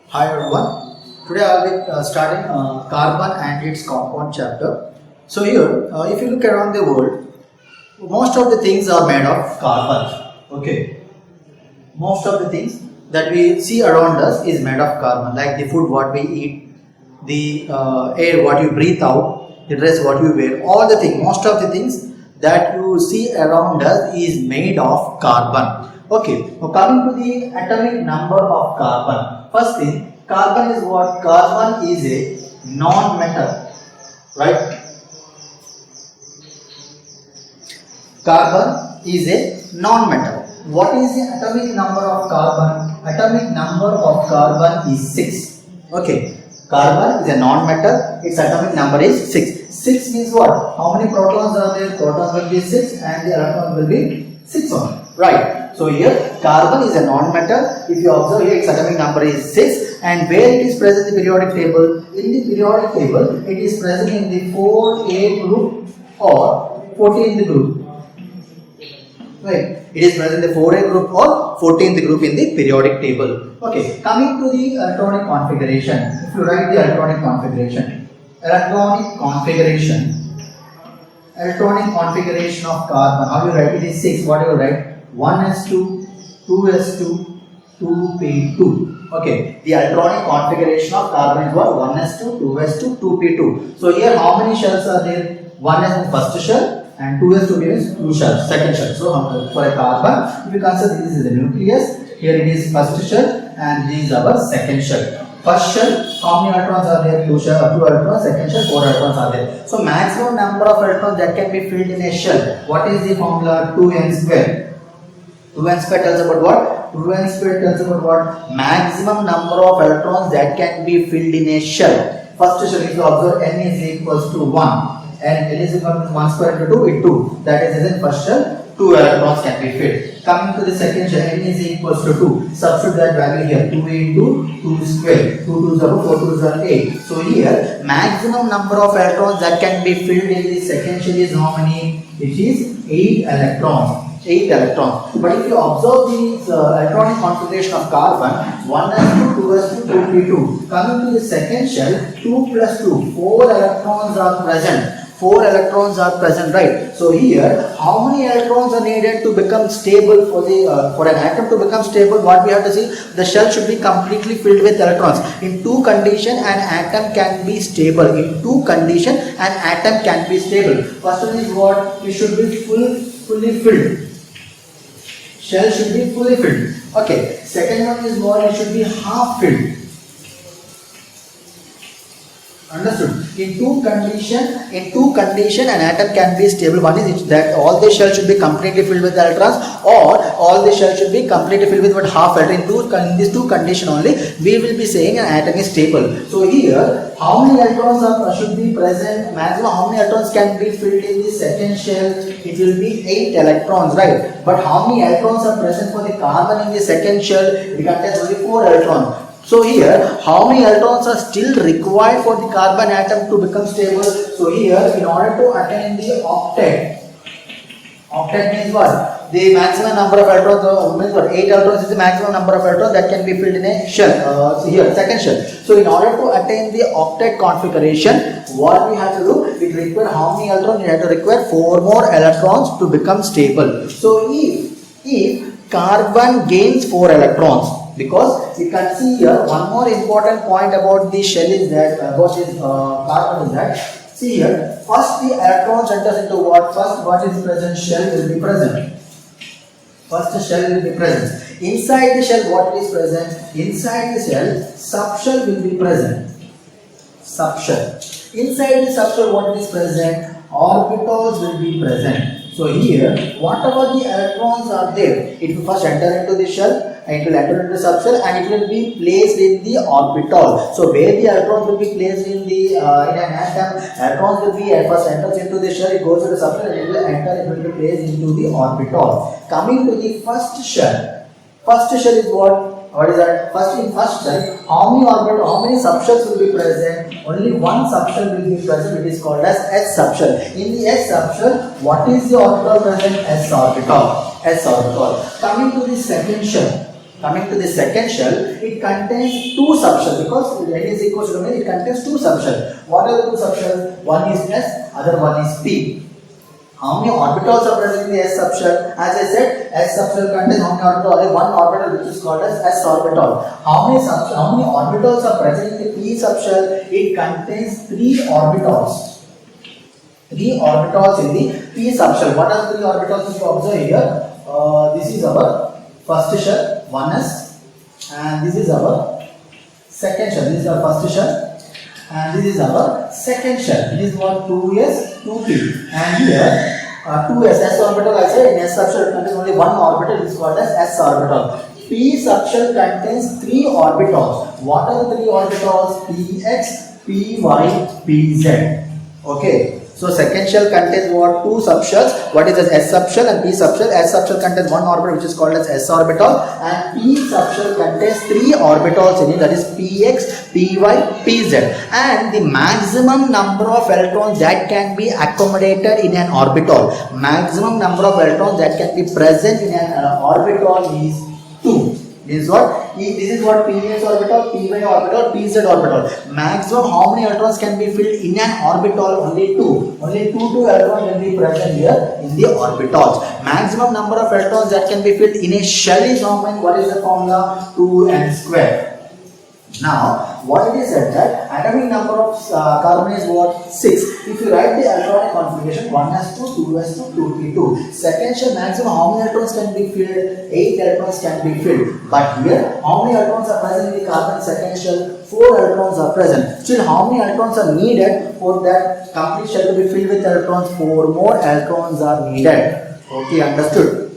Hi everyone. Today I will be starting carbon and its compound chapter. So here, if you look around the world, most of the things are made of carbon. Okay. Most of the things that we see around us is made of carbon, like the food what we eat, the air what you breathe out, the dress what you wear, all the things, most of the things that you see around us is made of carbon. Okay, now coming to the atomic number of carbon. First thing, carbon is what? Carbon is a non-metal, right? Carbon is a non-metal. What is the atomic number of carbon? Atomic number of carbon is 6. Okay, carbon is a non-metal. Its atomic number is 6. 6 means what? How many protons are there? Protons will be 6 and the electrons will be 6 only. Right. So here carbon is a non-metal. If you observe here, its atomic number is 6, and where it is present in the periodic table? In the periodic table, it is present in the 4A group or 14th group. Right. It is present in the 4A group or 14th group in the periodic table. Okay. Coming to the electronic configuration. If you write the electronic configuration of carbon, how you write it is 6. What do you write? 1s2, 2s2, 2p2. Okay, the electronic configuration of carbon is what? 1s2, 2s2, 2p2. So here how many shells are there? 1 is the first shell and 2s2 means 2 shells, second shell. So for a carbon, if you consider this is the nucleus, here it is first shell and this is our second shell. First shell, how many electrons are there? 2 electrons, second shell, 4 electrons are there. So maximum number of electrons that can be filled in a shell. What is the formula? 2n square. 2n square tells about what? 2n square tells about what? Maximum number of electrons that can be filled in a shell. First shell, if you observe, n is equals to 1 and n is equal to 1 square into 2 is 2. That is in first shell, 2 electrons can be filled. Coming to the second shell, n is equals to 2. Substitute that value here, 2 into 2 square. 2 2s are 4 2s are 8. So here, maximum number of electrons that can be filled in the second shell is how many? It is 8 electrons. 8 electrons. But if you observe the electronic configuration of carbon, 1s2, 2s2, 2p2. Coming to the second shell, 2 plus 2, 4 electrons are present. 4 electrons are present, right? So here, how many electrons are needed to become stable for an atom to become stable? What we have to see, the shell should be completely filled with electrons. In 2 conditions, an atom can be stable. In 2 conditions, an atom can be stable. First one is what? It should be fully filled. Shell should be fully filled. Okay. Second one is what? It should be half filled. Understood? In two condition, an atom can be stable. One is that all the shell should be completely filled with electrons, or all the shell should be completely filled with what? Half electron. In these 2 conditions only, we will be saying an atom is stable. So here, how many electrons should be present? Maximum how many electrons can be filled in the second shell? It will be 8 electrons, right? But how many electrons are present for the carbon in the second shell? It contains only 4 electrons. So here, how many electrons are still required for the carbon atom to become stable? So here, in order to attain the octet means what? The maximum number of electrons means what? 8 electrons is the maximum number of electrons that can be filled in a shell. So here, second shell. So in order to attain the octet configuration, what we have to do? We require how many electrons? We have to require 4 more electrons to become stable. So if carbon gains 4 electrons, because you can see here one more important point about the shell is that carbon is that, see here, first the electrons enters into what? First what is present? Shell will be present. First shell will be present. Inside the shell what is present? Inside the shell subshell will be present. Subshell. Inside the subshell what is present? Orbitals will be present. So here, whatever the electrons are there, it will first enter into the shell, and it will enter into the subshell, and it will be placed in the orbital. So where the electrons will be placed in an atom, electrons will be first enters into the shell, it goes to the subshell, and it will be placed into the orbital. Coming to the first shell. First shell is what? What is that? In first shell, how many subshells will be present? Only one subshell will be present. It is called as S subshell. In the S subshell, what is the orbital present? S orbital. Coming to the second shell. Coming to the second shell, it contains two subshells because N is equal to domain, it contains two subshells. What are the two subshells? One is S, other one is P. How many orbitals are present in the S subshell? As I said, S subshell contains how many orbitals? Only one orbital, which is called as S orbital. How many orbitals are present in the P subshell? It contains three orbitals. Three orbitals in the P subshell. What are three orbitals? If you observe here, this is our first shell, 1s, and this is our second shell. This is our first shell, and this is our second shell. This is what 2s, 2p, and here 2s, S orbital. I said in S subshell contains only one orbital. It is called as S orbital. P subshell contains three orbitals. What are the three orbitals? Px, py, pz. Okay. So second shell contains what? Two subshells. What is the S subshell and P subshell? S subshell contains one orbital, which is called as S orbital, and P subshell contains three orbitals in it, that is Px, Py, Pz. And the maximum number of electrons that can be accommodated in an orbital, maximum number of electrons that can be present in an orbital is 2. This is what? This is what Px orbital, Py orbital, Pz orbital. Maximum how many electrons can be filled in an orbital? Only 2. Only 2 electrons can be present here in the orbitals. Maximum number of electrons that can be filled in a shell is how many? What is the formula? 2n square. Now, what it is said that atomic number of carbon is what? 6. If you write the electronic configuration, 1s2, 2s2, 2p2. Second shell, maximum how many electrons can be filled? 8 electrons can be filled. But here, how many electrons are present in the carbon second shell? 4 electrons are present. Still, how many electrons are needed for that complete shell to be filled with electrons? 4 more electrons are needed. Okay, understood?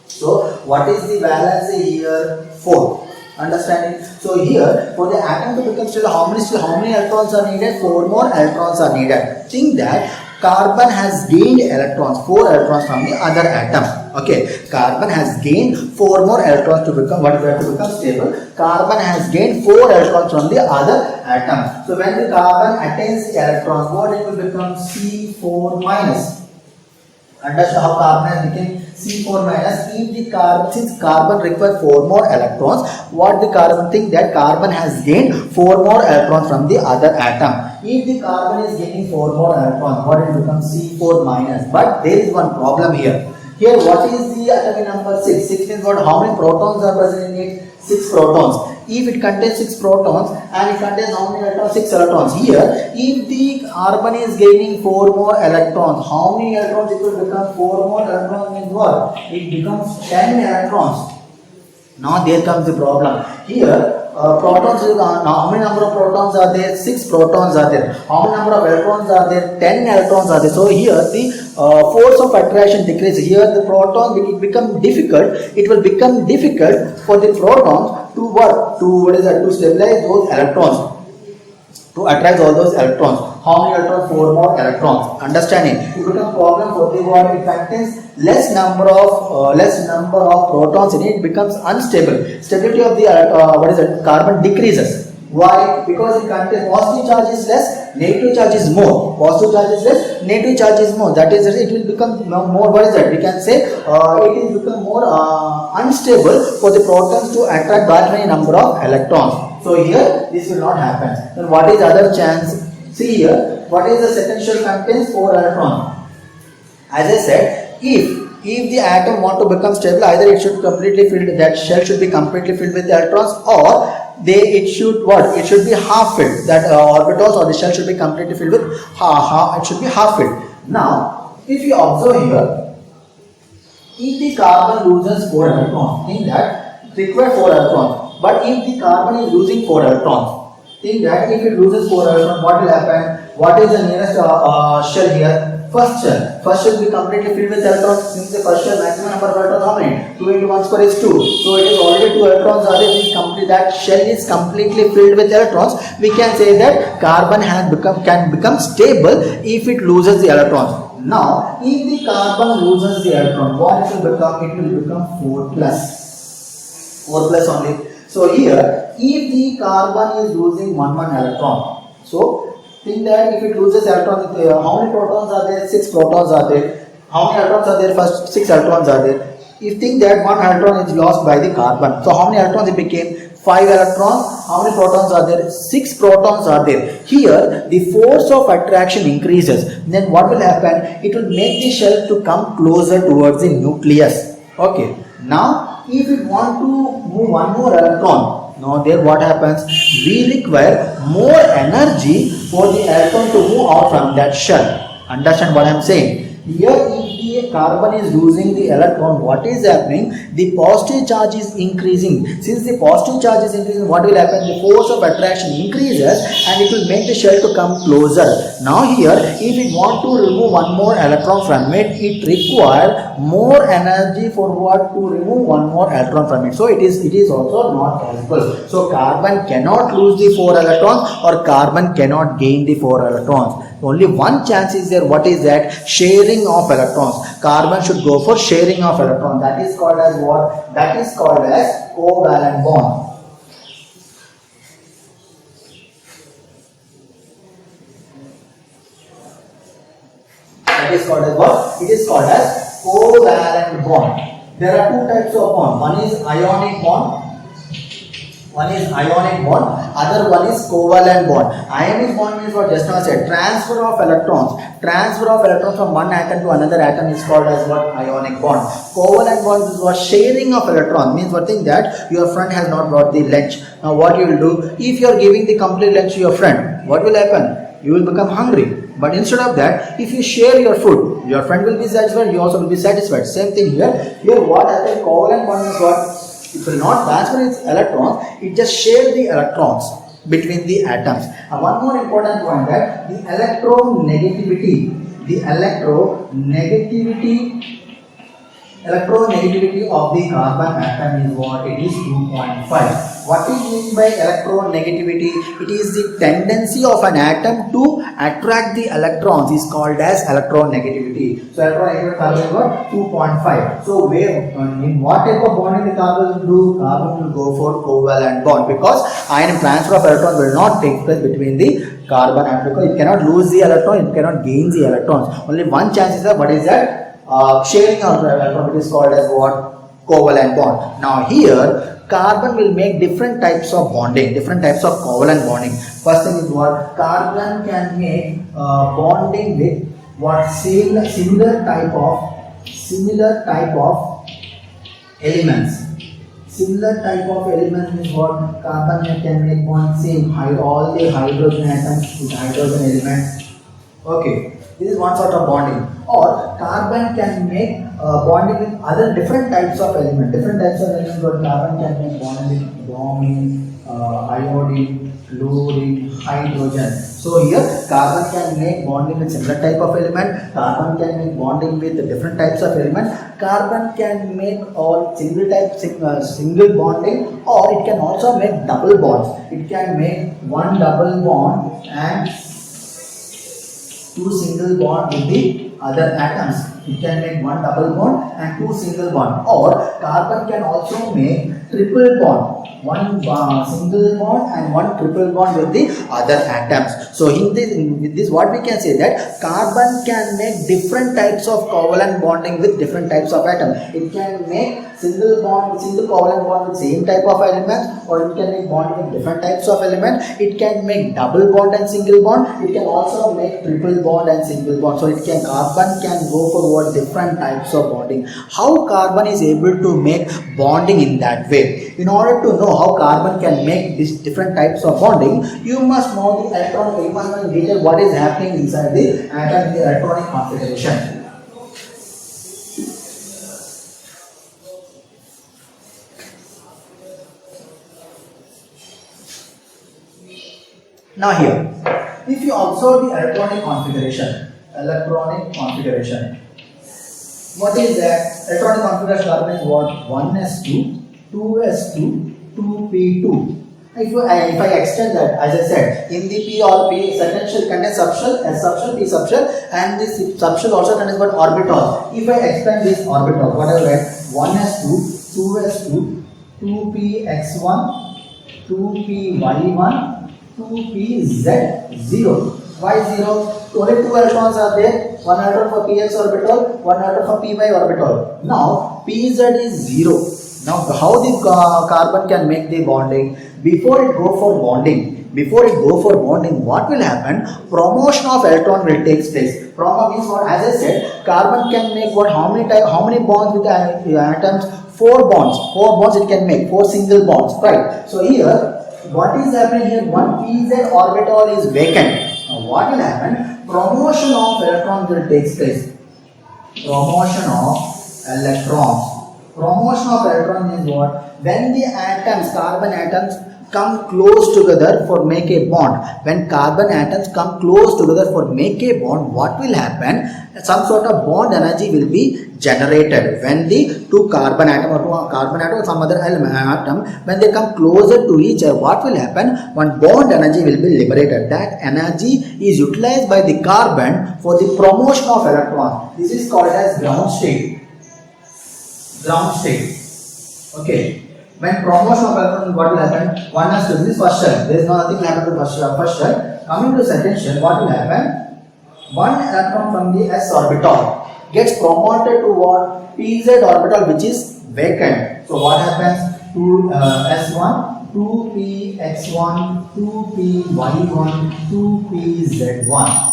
So, what is the valency here? 4. Understanding? So here, for the atom to become stable, how many electrons are needed? 4 more electrons are needed. Think that carbon has gained electrons, 4 electrons from the other atom. Okay, carbon has gained 4 more electrons to become stable. Carbon has gained 4 electrons from the other atom. So when the carbon attains the electrons, what it will become? C4 minus. Understand how carbon has become C4 minus. If the carbon, since carbon requires 4 more electrons, what the carbon think that carbon has gained 4 more electrons from the other atom. If the carbon is gaining 4 more electrons, what will become? C4 minus. But there is one problem here. Here, what is the atomic number? 6. 6 means what? How many protons are present in it? 6 protons. If it contains 6 protons and it contains how many electrons? 6 electrons. Here, if the carbon is gaining 4 more electrons, how many electrons it will become? 4 more electrons means what? It becomes 10 electrons. Now there comes the problem. Here, protons, how many number of protons are there? 6 protons are there. How many number of electrons are there? 10 electrons are there. So here the force of attraction decreases. Here the proton will become difficult. It will become difficult for the protons to what? To stabilize those electrons. To attract all those electrons. How many electrons? 4 more electrons. Understanding? It becomes problem for the what? It contains less number of protons in it. It becomes unstable. Stability of the carbon decreases. Why? Because it contains positive charge is less, negative charge is more. Positive charge is less, negative charge is more. That is, it will become more. What is that? We can say it will become more unstable for the protons to attract that many number of electrons. So here this will not happen. Then what is other chance? See here, what is the second shell contains 4 electrons. As I said, if the atom want to become stable, either it should completely filled, that shell should be completely filled with the electrons, or it should what? It should be half filled. That orbitals or the shell should be completely filled with it should be half filled. Now, if you observe here, if the carbon loses 4 electrons, think that it requires 4 electrons. But if the carbon is losing 4 electrons, think that if it loses 4 electrons, what will happen? What is the nearest shell here? First shell. First shell will be completely filled with electrons. Since the first shell maximum number of electrons how many? 2 into 1 square is 2. So it is already 2 electrons are there. That shell is completely filled with electrons. We can say that carbon can become stable if it loses the electrons. Now, if the carbon loses the electron, what it will become? It will become 4 plus. 4 plus only. So here, if the carbon is losing 1 electron, so think that if it loses electrons, how many protons are there? 6 protons are there. How many electrons are there? First 6 electrons are there. You think that one electron is lost by the carbon. So how many electrons it became? 5 electrons. How many protons are there? 6 protons are there. Here the force of attraction increases. Then what will happen? It will make the shell to come closer towards the nucleus. Okay. Now if we want to move one more electron, now there what happens? We require more energy for the electron to move out from that shell. Understand what I am saying? Here if the carbon is losing the electron, what is happening? The positive charge is increasing. Since the positive charge is increasing, what will happen? The force of attraction increases and it will make the shell to come closer. Now here, if we want to remove one more electron from it, it requires more energy for what? To remove one more electron from it. So it is also not possible. So carbon cannot lose the 4 electrons or carbon cannot gain the 4 electrons. Only one chance is there. What is that? Sharing of electrons. Carbon should go for sharing of electrons. That is called as what? That is called as covalent bond. That is called as what? It is called as covalent bond. There are 2 types of bond. One is ionic bond. One is ionic bond, other one is covalent bond. Ionic bond means what? Just now I said, transfer of electrons. Transfer of electrons from one atom to another atom is called as what? Ionic bond. Covalent bond is what? Sharing of electrons. Means what thing? That your friend has not brought the lunch. Now what you will do? If you are giving the complete lunch to your friend, what will happen? You will become hungry. But instead of that, if you share your food, your friend will be satisfied, you also will be satisfied. Same thing here. Here what happens? Covalent bond is what? It will not transfer its electrons, it just shares the electrons between the atoms. And one more important point, that the electronegativity of the carbon atom is what? It is 2.5. What is meant by electronegativity? It is the tendency of an atom to attract the electrons is called as electronegativity. So electronegativity carbon is what? 2.5. So where in what type of bonding the carbon will do? Carbon will go for covalent bond, because ion transfer of electrons will not take place between the carbon atom, because it cannot lose the electron, it cannot gain the electrons. Only one chance is that, what is that? Sharing of the electron, it is called as what? Covalent bond. Now here carbon will make different types of bonding, different types of covalent bonding. First thing is what? Carbon can make bonding with what? Similar type of elements. Similar type of elements means what? Carbon can make bond same all the hydrogen atoms with hydrogen elements. Okay, this is one sort of bonding. Or carbon can make bonding with other different types of elements. Different types of elements, but carbon can make bonding with bromine, iodine, fluorine, hydrogen. So here carbon can make bonding with similar type of element. Carbon can make bonding with different types of element. Carbon can make all single bonding, or it can also make double bonds. It can make one double bond and 2 single bond with the other atoms. It can make one double bond and 2 single bond. Or carbon can also make triple bond. One single bond and one triple bond with the other atoms. So in this what we can say, that carbon can make different types of covalent bonding with different types of atoms. It can make single covalent bond with same type of elements, or it can make bond with different types of elements. It can make double bond and single bond. It can also make triple bond and single bond. So carbon can go for what? Different types of bonding. How carbon is able to make bonding in that way? In order to know how carbon can make these different types of bonding, you must know the electron, you must know in detail what is happening inside the atom, the electronic configuration. Now here, if you observe the electronic configuration, what is that? Electronic configuration carbon is what? 1s2, 2s2, 2p2. If I extend that, as I said, in the p or p, second shell contains subshell, s subshell, p subshell, and this subshell also contains what? Orbital. If I expand this orbital, what I write? 1s2, 2s2, 2px1, 2py1, 2pz0. Why 0? Only 2 electrons are there. One electron for px orbital, one electron for py orbital. Now pz is 0. Now how the carbon can make the bonding? Before it go for bonding, what will happen? Promotion of electron will take place. Promo means what? As I said, carbon can make what? How many bonds with the atoms? 4 bonds. 4 bonds it can make. 4 single bonds, right? So here, what is happening here? One pz orbital is vacant. Now what will happen? Promotion of electrons will take place. Promotion of electrons. Promotion of electrons is what? When the atoms, carbon atoms come close together for make a bond. When carbon atoms come close together for make a bond, what will happen? Some sort of bond energy will be generated. When the two carbon atom or some other atom, when they come closer to each other, what will happen? One bond energy will be liberated. That energy is utilized by the carbon for the promotion of electron. This is called as ground state. Ground state. Okay. When promotion of electron, what will happen? One has to, this is first shell. There is nothing will happen to first shell. Coming to second shell, what will happen? One electron from the s orbital gets promoted to what? Pz orbital, which is vacant. So what happens? To s1, 2px1, 2py1, 2pz1.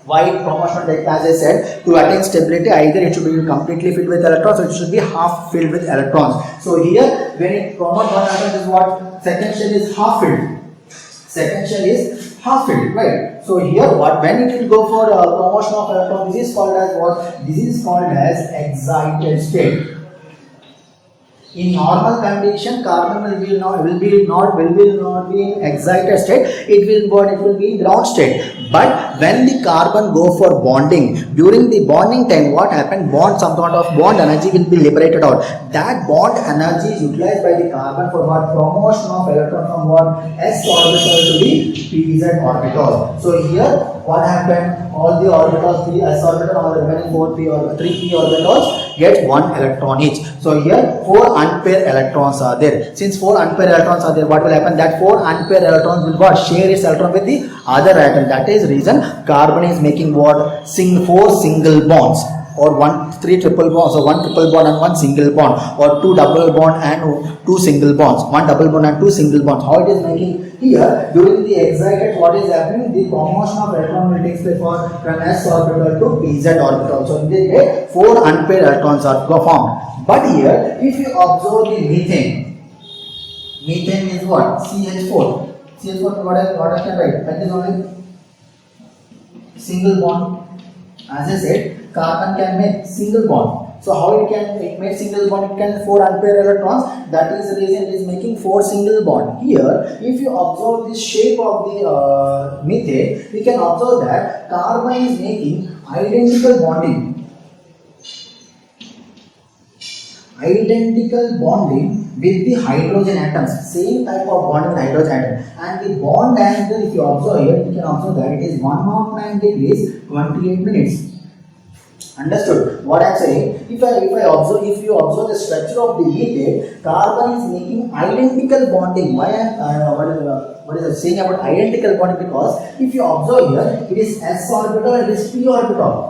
Why promotion take, as I said, to attain stability, either it should be completely filled with electrons or it should be half filled with electrons. So here, when it promotes one electron is what? Second shell is half filled. Second shell is half filled, right? So here, what? When it will go for promotion of electron, this is called as what? This is called as excited state. In normal condition, carbon will not be in excited state. It will be in ground state. But when the carbon go for bonding, during the bonding time, what happened? Some sort of bond energy will be liberated out. That bond energy is utilized by the carbon for what? Promotion of electron from what? S orbital to the pz orbital. So here, what happened? All the orbitals, 3s orbital, all the remaining 3p orbitals get 1 electron each. So here 4 unpaired electrons are there. Since 4 unpaired electrons are there, what will happen? That 4 unpaired electrons will what? Share its electron with the other atom. That is reason carbon is making what? 4 single bonds, or 3 triple bonds, or 1 triple bond and 1 single bond, or 2 double bond and 2 single bonds, 1 double bond and 2 single bonds. How it is making? Here, during the excited, what is happening? The promotion of electron will take place from s orbital to pz orbital. So in this way, 4 unpaired electrons are formed. But here, if you observe the methane is what? CH4. CH4, what I can write? That is only single bond. As I said, carbon can make single bond. So how it can make single bond? It can 4 unpaired electrons. That is the reason it is making 4 single bond. Here, if you observe the shape of the methane, we can observe that carbon is making identical bonding. Identical bonding with the hydrogen atoms. Same type of bond with hydrogen atom. And the bond angle, if you observe here, you can observe that it is 109 degrees 28 minutes. Understood what I am saying? If you observe the structure of the methane, carbon is making identical bonding. Why what is I saying about identical bonding? Because if you observe here, it is s orbital and it is p orbital.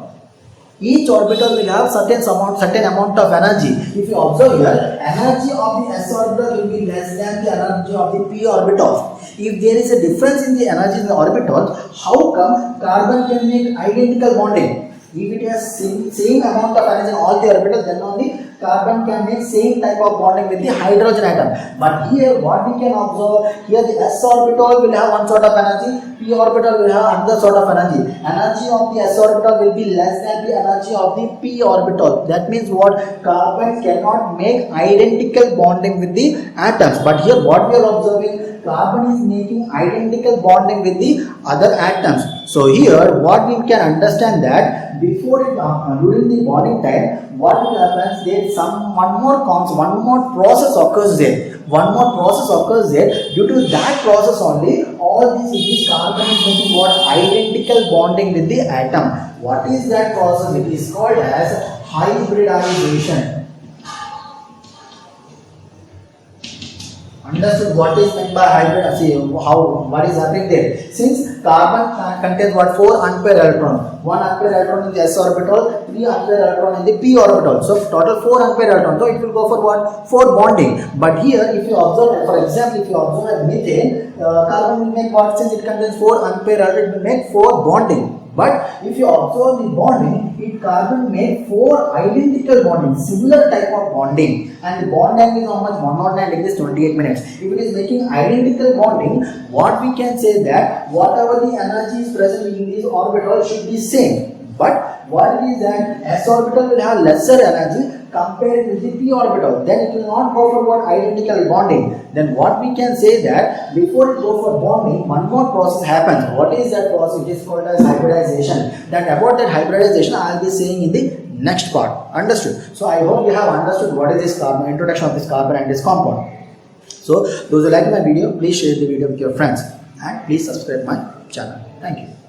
Each orbital will have certain amount of energy. If you observe here, energy of the s orbital will be less than the energy of the p orbital. If there is a difference in the energy in the orbitals, how come carbon can make identical bonding? If it has same amount of energy in all the orbitals, then only carbon can make same type of bonding with the hydrogen atom. But here, what we can observe, here the s orbital will have one sort of energy, p orbital will have another sort of energy. Energy of the s orbital will be less than the energy of the p orbital. That means what? Carbon cannot make identical bonding with the atoms. But here, what we are observing, carbon is making identical bonding with the other atoms. So here, what we can understand that before it, during the bonding time, what will happen? There one more process occurs there. One more process occurs there. Due to that process only, all this carbon is making what? Identical bonding with the atom. What is that process? It is called as hybridization. Understood what is meant by hybrid? See what is happening there. Since carbon contains what 4 unpaired electron, 1 unpaired electron in the s orbital, 3 unpaired electron in the p orbital. So total 4 unpaired electrons. So it will go for what 4 bonding. But here, if you observe, for example, if you observe methane, carbon will make what? Since it contains 4 unpaired electrons, it will make 4 bonding. But if you observe the bonding, it carbon make 4 identical bonding, similar type of bonding, and the bond angle is how much? 109 degrees 28 minutes. If it is making identical bonding, what we can say that whatever the energy is present in these orbitals should be same. But what it is that s orbital will have lesser energy compared with the p orbital, then it will not go for what identical bonding. Then what we can say that before it go for bonding, one more process happens. What is that process? It is called as hybridization. That about that hybridization I will be saying in the next part. Understood? So I hope you have understood what is this carbon, introduction of this carbon and this compound. So those who like my video, please share the video with your friends and please subscribe my channel. Thank you.